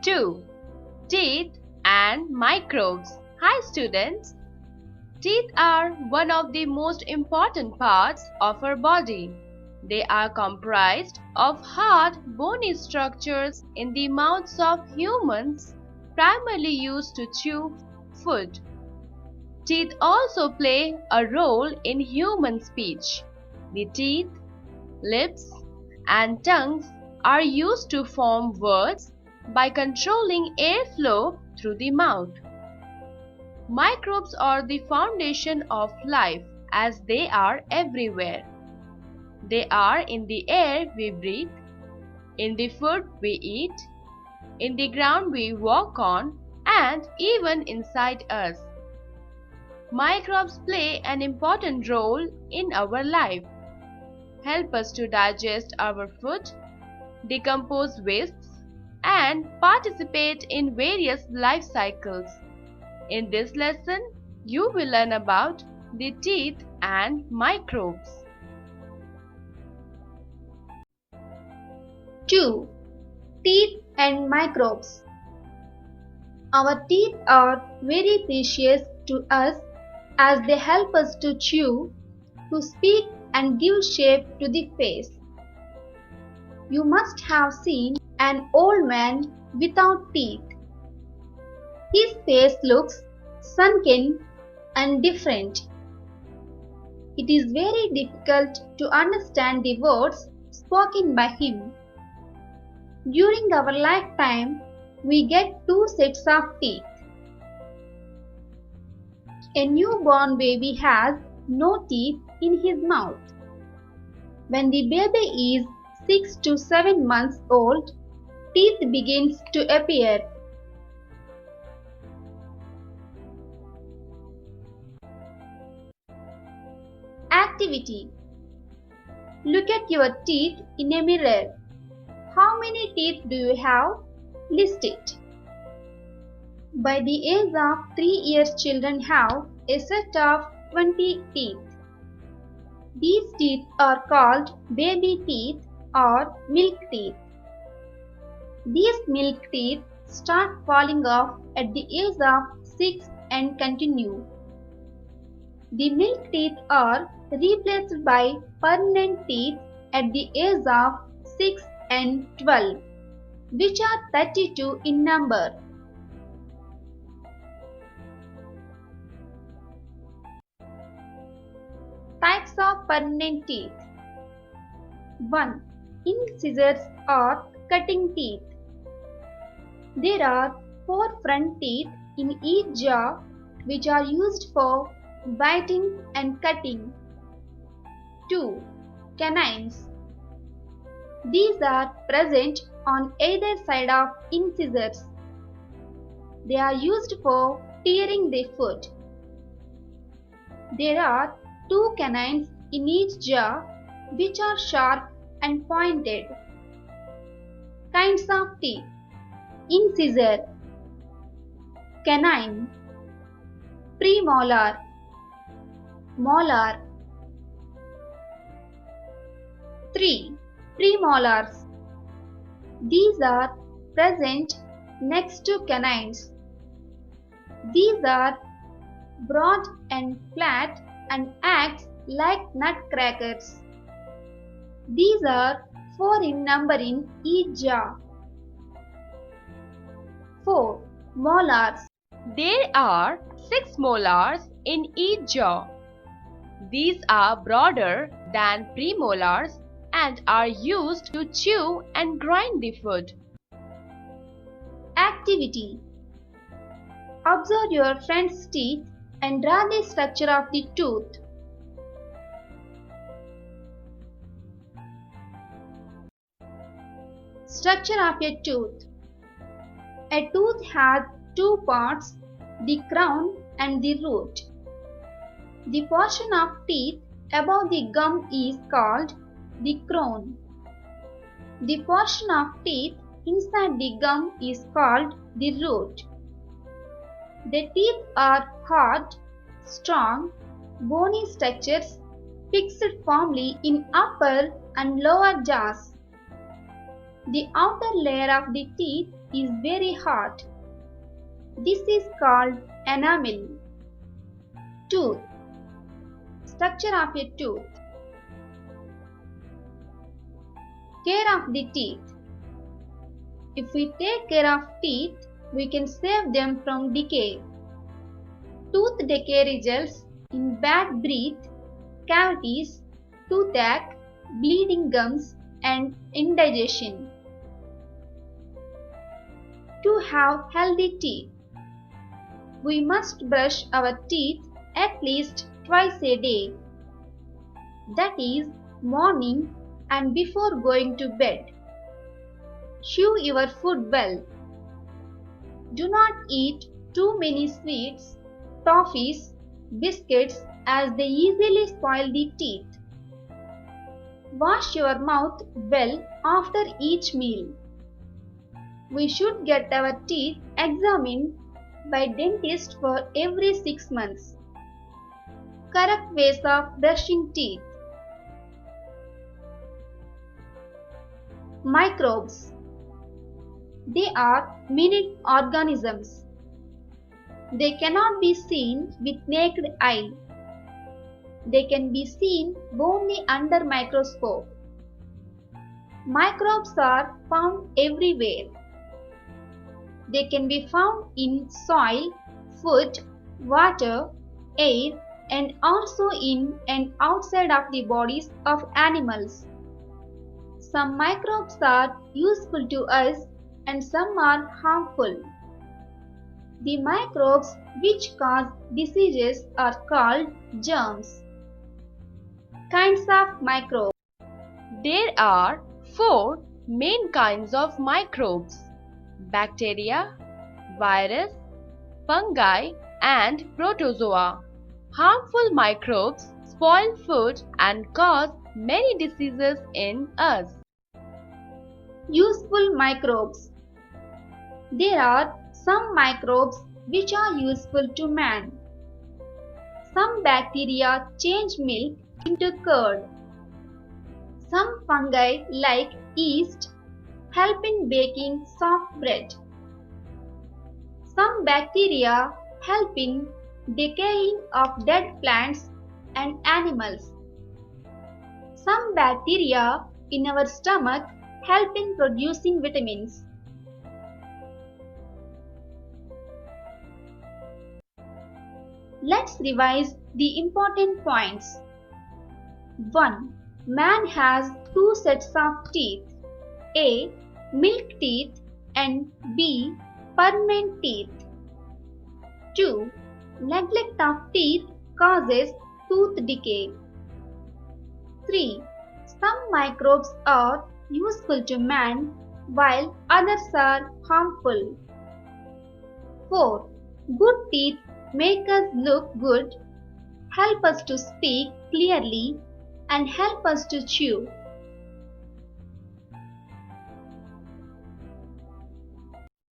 2. Teeth and microbes. Hi students! Teeth are one of the most important parts of our body. They are comprised of hard, bony structures in the mouths of humans, primarily used to chew food. Teeth also play a role in human speech. The teeth, lips, and tongues are used to form words by controlling airflow through the mouth. Microbes are the foundation of life as they are everywhere. They are in the air we breathe, in the food we eat, in the ground we walk on, and even inside us. Microbes play an important role in our life, help us to digest our food, decompose wastes, and participate in various life cycles. In this lesson, you will learn about the teeth and microbes. 2. Teeth and microbes. Our teeth are very precious to us as they help us to chew, to speak and give shape to the face. You must have seen an old man without teeth. His face looks sunken and different. It is very difficult to understand the words spoken by him. During our lifetime, we get 2 sets of teeth. A newborn baby has no teeth in his mouth. When the baby is 6 to 7 months old, teeth begins to appear. Activity. Look at your teeth in a mirror. How many teeth do you have? List it. By the age of 3 years, children have a set of 20 teeth. These teeth are called baby teeth or milk teeth. These milk teeth start falling off at the age of 6 and continue. The milk teeth are replaced by permanent teeth at the age of 6 and 12, which are 32 in number. Types of permanent teeth. 1. Incisors or cutting teeth. There are 4 front teeth in each jaw which are used for biting and cutting. 2. Canines. These are present on either side of incisors. They are used for tearing the food. There are 2 canines in each jaw which are sharp and pointed. Kinds of teeth: incisor, canine, premolar, molar. 3. Premolars. These are present next to canines. These are broad and flat and act like nutcrackers. These are 4 in number in each jaw. 4. Molars. There are 6 molars in each jaw. These are broader than premolars and are used to chew and grind the food. Activity. Observe your friend's teeth and draw the structure of the tooth. Structure of a tooth. A tooth has 2 parts, the crown and the root. The portion of teeth above the gum is called the crown. The portion of teeth inside the gum is called the root. The teeth are hard, strong, bony structures fixed firmly in upper and lower jaws. The outer layer of the teeth is very hard. This is called enamel. Tooth. Structure of a tooth. Care of the teeth. If we take care of teeth, we can save them from decay. Tooth decay results in bad breath, cavities, toothache, bleeding gums, and indigestion. To have healthy teeth, we must brush our teeth at least twice a day. That is, morning and before going to bed. Chew your food well. Do not eat too many sweets, toffees, biscuits as they easily spoil the teeth. Wash your mouth well after each meal. We should get our teeth examined by dentist for every 6 months. Correct ways of brushing teeth. Microbes. They are minute organisms. They cannot be seen with naked eye. They can be seen only under microscope. Microbes are found everywhere. They can be found in soil, food, water, air, and also in and outside of the bodies of animals. Some microbes are useful to us and some are harmful. The microbes which cause diseases are called germs. Kinds of microbes. There are 4 main kinds of microbes: bacteria, virus, fungi, and protozoa. Harmful microbes spoil food and cause many diseases in us. Useful microbes. There are some microbes which are useful to man. Some bacteria change milk into curd. Some fungi like yeast help in baking soft bread. Some bacteria help in decaying of dead plants and animals. Some bacteria in our stomach help in producing vitamins. Let's revise the important points. 1. Man has 2 sets of teeth. A. Milk teeth and B. Permanent teeth. 2. Neglect of teeth causes tooth decay. 3. Some microbes are useful to man while others are harmful. 4. Good teeth make us look good, help us to speak clearly, and help us to chew.